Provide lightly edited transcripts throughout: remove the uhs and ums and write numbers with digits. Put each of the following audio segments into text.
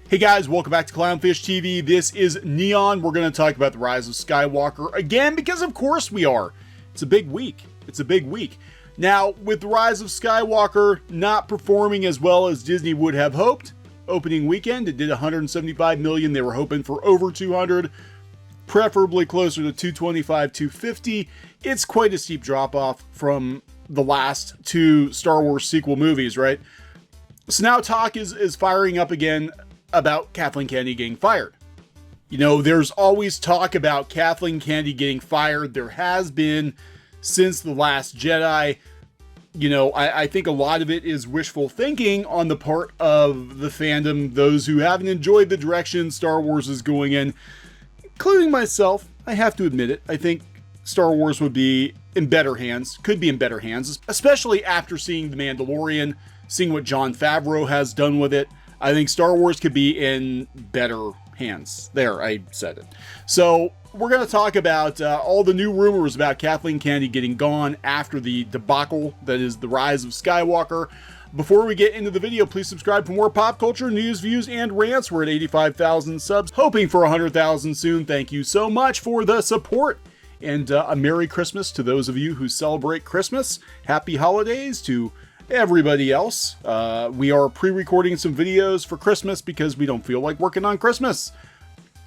Hey guys, welcome back to CLOWNFISH TV. This is Kneon. We're going to talk about the Rise of Skywalker again because of course we are. It's a big week. It's a big week. Now, with the Rise of Skywalker not performing as well as Disney would have hoped, opening weekend, it did 175 million. They were hoping for over 200, preferably closer to 225, 250. It's quite a steep drop off from the last two Star Wars sequel movies, right? So now talk is firing up again about Kathleen Kennedy getting fired. You know, there's always talk about Kathleen Kennedy getting fired. There has been since The Last Jedi. You know, I think a lot of it is wishful thinking on the part of the fandom, those who haven't enjoyed the direction Star Wars is going in, including myself. I have to admit it. I think Star Wars would be in better hands, could be in better hands, especially after seeing The Mandalorian, seeing what Jon Favreau has done with it. I think Star Wars could be in better hands. There, I said it. So we're going to talk about all the new rumors about Kathleen Kennedy getting gone after the debacle that is the Rise of Skywalker. Before we get into the video, please subscribe for more pop culture, news, views, and rants. We're at 85,000 subs, hoping for 100,000 soon. Thank you so much for the support. And a Merry Christmas to those of you who celebrate Christmas. Happy holidays to everybody else. We are pre-recording some videos for Christmas because we don't feel like working on Christmas.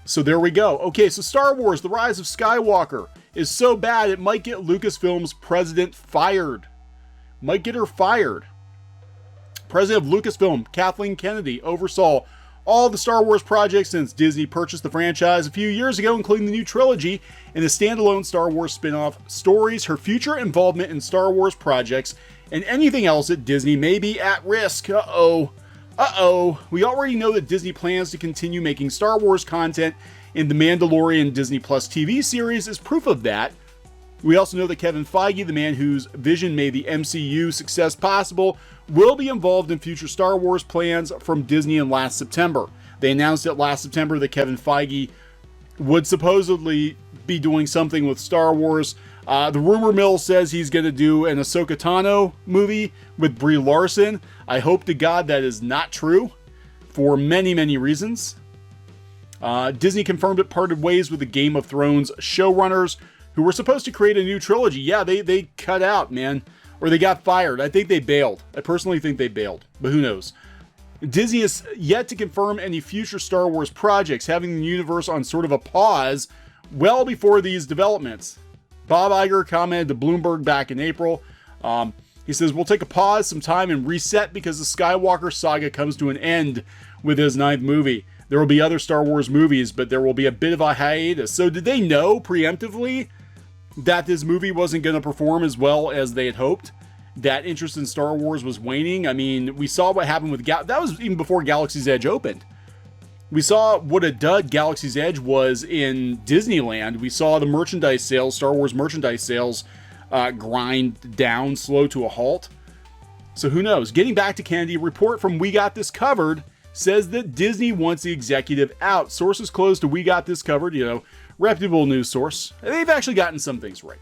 So there we go. Okay, so Star Wars, The Rise of Skywalker is so bad it might get Lucasfilm's president fired. Might get her fired. President of Lucasfilm, Kathleen Kennedy, oversaw all the Star Wars projects since Disney purchased the franchise a few years ago, including the new trilogy and the standalone Star Wars spin-off stories. Her future involvement in Star Wars projects and anything else at Disney may be at risk. We already know that Disney plans to continue making Star Wars content, and the Mandalorian Disney Plus TV series is proof of that. We also know that Kevin Feige, the man whose vision made the MCU success possible, will be involved in future Star Wars plans from Disney in last September. They announced it last September that Kevin Feige would supposedly be doing something with Star Wars. The rumor mill says he's going to do an Ahsoka Tano movie with Brie Larson. I hope to God that is not true for many, many reasons. Disney confirmed it parted ways with the Game of Thrones showrunners who were supposed to create a new trilogy. Yeah, they cut out, man. Or they got fired. I think they bailed. I personally think they bailed, but who knows? Disney is yet to confirm any future Star Wars projects, having the universe on sort of a pause well before these developments. Bob Iger commented to Bloomberg back in April. He says, we'll take a pause, some time, and reset because the Skywalker saga comes to an end with his 9th movie. There will be other Star Wars movies, but there will be a bit of a hiatus. So did they know preemptively that this movie wasn't going to perform as well as they had hoped? That interest in Star Wars was waning? I mean, we saw what happened with... that was even before Galaxy's Edge opened. We saw what a dud Galaxy's Edge was in Disneyland. We saw the merchandise sales, Star Wars merchandise sales, grind down, slow to a halt. So who knows? Getting back to Kennedy, a report from We Got This Covered says that Disney wants the executive out. Sources close to We Got This Covered, you know, reputable news source. They've actually gotten some things right.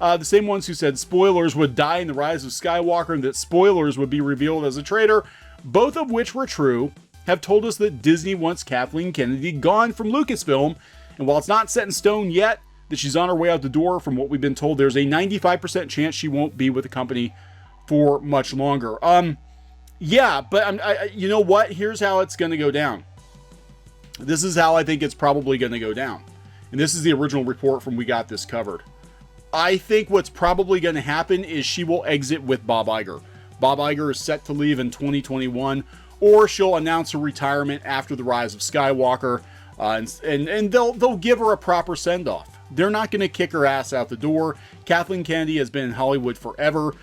The same ones who said spoilers would die in The Rise of Skywalker and that spoilers would be revealed as a traitor, both of which were true, have told us that Disney wants Kathleen Kennedy gone from Lucasfilm. And while it's not set in stone yet that she's on her way out the door, from what we've been told, there's a 95% chance she won't be with the company for much longer. Yeah, but you know what? Here's how it's going to go down. This is how I think it's probably going to go down. And this is the original report from We Got This Covered. I think what's probably going to happen is she will exit with Bob Iger. Bob Iger is set to leave in 2021, or she'll announce her retirement after the Rise of Skywalker, and they'll give her a proper send-off. They're not going to kick her ass out the door. Kathleen Kennedy has been in Hollywood forever.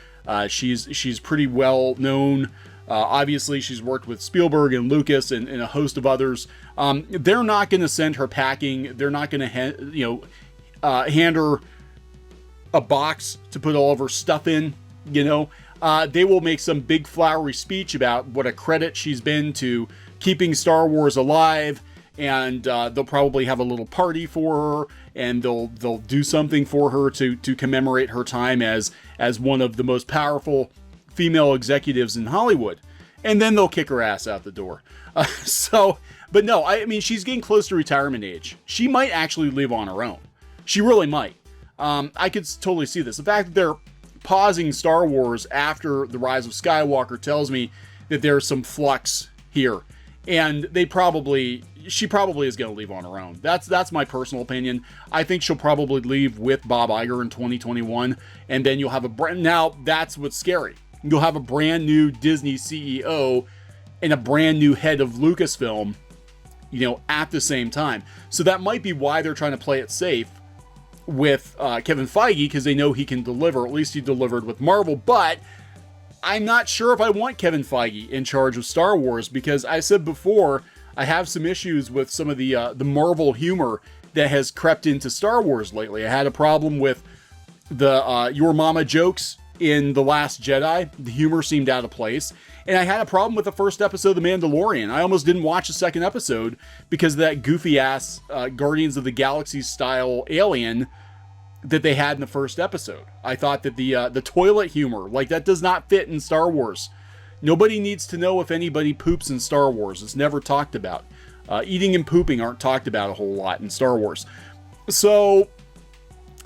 She's pretty well known. Obviously, she's worked with Spielberg and Lucas and a host of others. They're not going to send her packing. They're not going to hand her a box to put all of her stuff in. They will make some big flowery speech about what a credit she's been to keeping Star Wars alive, and they'll probably have a little party for her, and they'll do something for her to commemorate her time as one of the most powerful female executives in Hollywood. and then they'll kick her ass out the door. But no, I mean, she's getting close to retirement age. She might actually leave on her own. She really might. I could totally see this. The fact that they're pausing Star Wars after The Rise of Skywalker tells me that there's some flux here. And she probably is going to leave on her own. That's my personal opinion. I think she'll probably leave with Bob Iger in 2021. And then you'll have now that's what's scary. You'll have a brand new Disney CEO and a brand new head of Lucasfilm, at the same time. So that might be why they're trying to play it safe with Kevin Feige, because they know he can deliver. At least he delivered with Marvel. But I'm not sure if I want Kevin Feige in charge of Star Wars, because I said before, I have some issues with some of the Marvel humor that has crept into Star Wars lately. I had a problem with the Your Mama jokes in The Last Jedi. The humor seemed out of place. And I had a problem with the first episode of The Mandalorian. I almost didn't watch the second episode because of that goofy-ass Guardians of the Galaxy style alien that they had in the first episode. I thought that the toilet humor, that does not fit in Star Wars. Nobody needs to know if anybody poops in Star Wars. It's never talked about. Eating and pooping aren't talked about a whole lot in Star Wars. So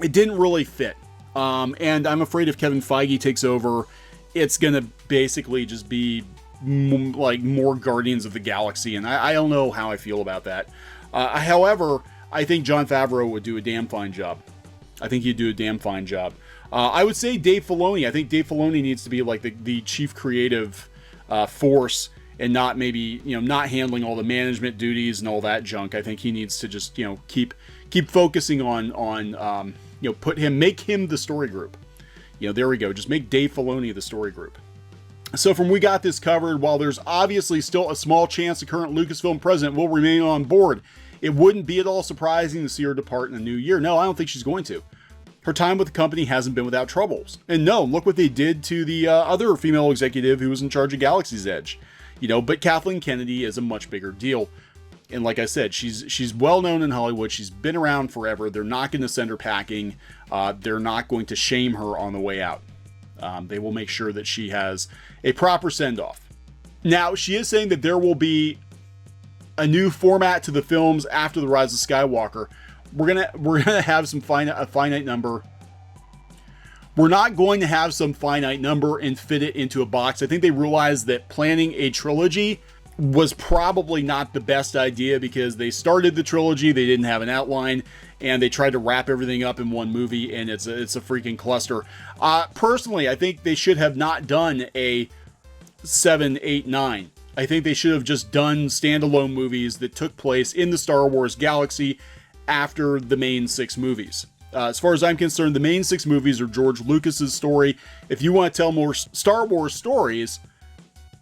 it didn't really fit. And I'm afraid if Kevin Feige takes over, it's going to basically just be more Guardians of the Galaxy. And I don't know how I feel about that. However, I think Jon Favreau would do a damn fine job. I would say Dave Filoni. I think Dave Filoni needs to be the chief creative force, and not not handling all the management duties and all that junk. I think he needs to just keep focusing on make him the story group. There we go. Just make Dave Filoni the story group. So from We Got This Covered, while there's obviously still a small chance the current Lucasfilm president will remain on board, it wouldn't be at all surprising to see her depart in the new year. No, I don't think she's going to. Her time with the company hasn't been without troubles. And no, look what they did to the other female executive who was in charge of Galaxy's Edge. But Kathleen Kennedy is a much bigger deal. And like I said, she's well known in Hollywood. She's been around forever. They're not going to send her packing. They're not going to shame her on the way out. They will make sure that she has a proper send-off. Now, she is saying that there will be a new format to the films after The Rise of Skywalker. We're gonna have a finite number. We're not going to have some finite number and fit it into a box. I think they realized that planning a trilogy was probably not the best idea, because they started the trilogy, they didn't have an outline, and they tried to wrap everything up in one movie, and it's a freaking cluster. Personally, I think they should have not done a 7, 8, 9. I think they should have just done standalone movies that took place in the Star Wars galaxy after the main 6 movies. As far as I'm concerned, the main 6 movies are George Lucas's story. If you want to tell more Star Wars stories,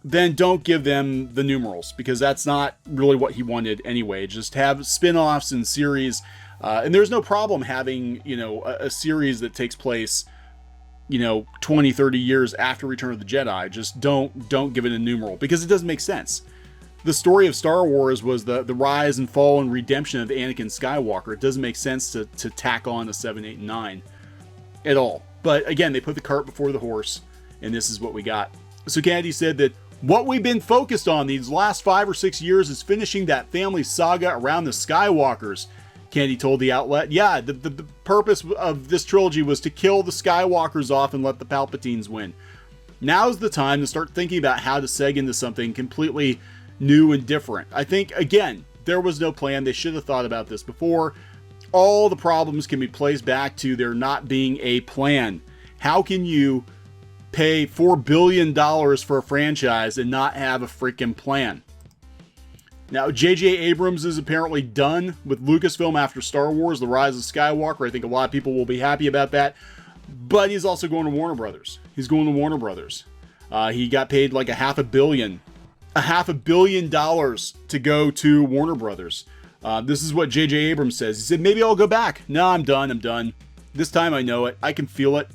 then don't give them the numerals, because that's not really what he wanted anyway. Just have spin-offs and series. And there's no problem having, a series that takes place, 20, 30 years after Return of the Jedi. Just don't give it a numeral, because it doesn't make sense. The story of Star Wars was the rise and fall and redemption of Anakin Skywalker. It doesn't make sense to tack on a 7, 8, and 9 at all. But again, they put the cart before the horse, and this is what we got. So Kennedy said that what we've been focused on these last 5 or 6 years is finishing that family saga around the Skywalkers. Kennedy told the outlet, yeah, the purpose of this trilogy was to kill the Skywalkers off and let the Palpatines win. Now's the time to start thinking about how to seg into something completely new and different. I think, again, there was no plan. They should have thought about this before. All the problems can be placed back to there not being a plan. How can you pay $4 billion for a franchise and not have a freaking plan? Now, J.J. Abrams is apparently done with Lucasfilm after Star Wars, The Rise of Skywalker. I think a lot of people will be happy about that. But he's also going to Warner Brothers. He got paid like $500 million. $500 million to go to Warner Brothers. This is what J.J. Abrams says. He said, maybe I'll go back. No, I'm done. This time I know it. I can feel it.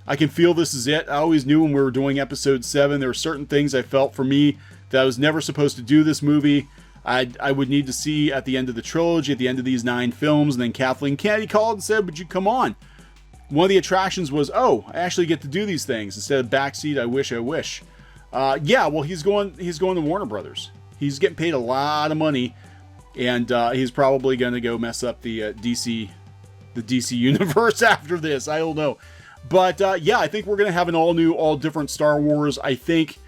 I can feel this is it. I always knew when we were doing episode 7, there were certain things I felt for me that I was never supposed to do this movie. I would need to see at the end of the trilogy, at the end of these 9 films. And then Kathleen Kennedy called and said, would you come on? One of the attractions was, oh, I actually get to do these things instead of backseat, I wish. Yeah, well, he's going to Warner Brothers. He's getting paid a lot of money, and he's probably going to go mess up the DC universe after this. I don't know. But yeah, I think we're going to have an all different Star Wars. I think,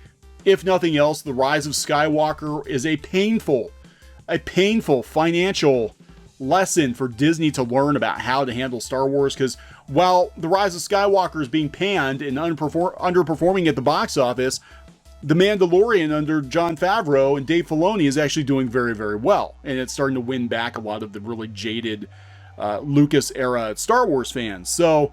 if nothing else, the Rise of Skywalker is a painful financial lesson for Disney to learn about how to handle Star Wars, because while the Rise of Skywalker is being panned and underperforming at the box office, The Mandalorian under Jon Favreau and Dave Filoni is actually doing very, very well, and it's starting to win back a lot of the really jaded Lucas era Star Wars fans. So,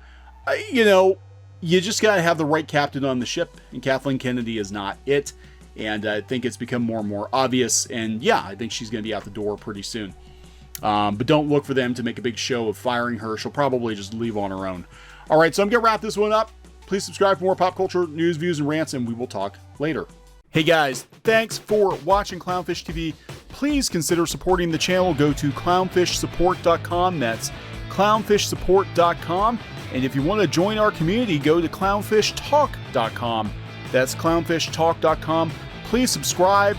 you know, you just got to have the right captain on the ship, and Kathleen Kennedy is not it. And I think it's become more and more obvious. And yeah, I think she's going to be out the door pretty soon. But don't look for them to make a big show of firing her. She'll probably just leave on her own. All right, so I'm going to wrap this one up. Please subscribe for more pop culture news, views, and rants, and we will talk later. Hey guys, thanks for watching Clownfish TV. Please consider supporting the channel. Go to clownfishsupport.com. That's clownfishsupport.com. And if you want to join our community, go to clownfishtalk.com. That's clownfishtalk.com. Please subscribe,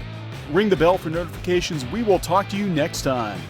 ring the bell for notifications. We will talk to you next time.